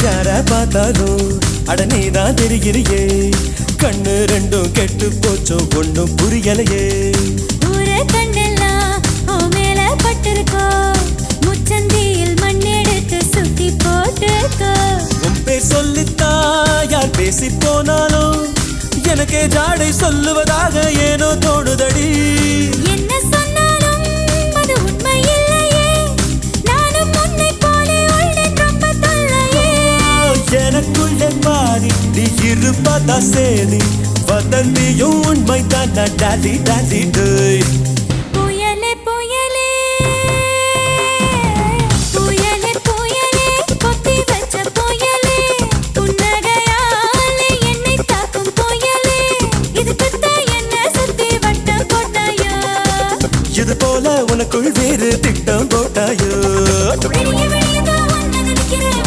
யார பார்த்தாலும் அட நீதான் தெரிகிறியே கண்ணு ரெண்டும் கெட்டு போச்சோ ஒண்ணும் புரியலையே ஊர கண்ணெல்லாம் ஓ மேல பட்டிருக்கோ முச்சந்தியில் மண்ணெடுத்து சுத்தி போட்டுக்கோ உன் பேர் சொல்லித்தான் யார் பேசி போனாலும் எனக்கே ஜாடை சொல்லுவதாக ஏனோ தோணுதடி என்ன சொன்னாலும் அது உண்மை இல்லையே நானும் உன்னை போலே உள்ளேன் ரொம்ப தொல்லையே எனக்குள்ளே பாதி நீ இருப்பதா சேதி வதந்தியும் உண்மை தான் டாடி டாடி டேய்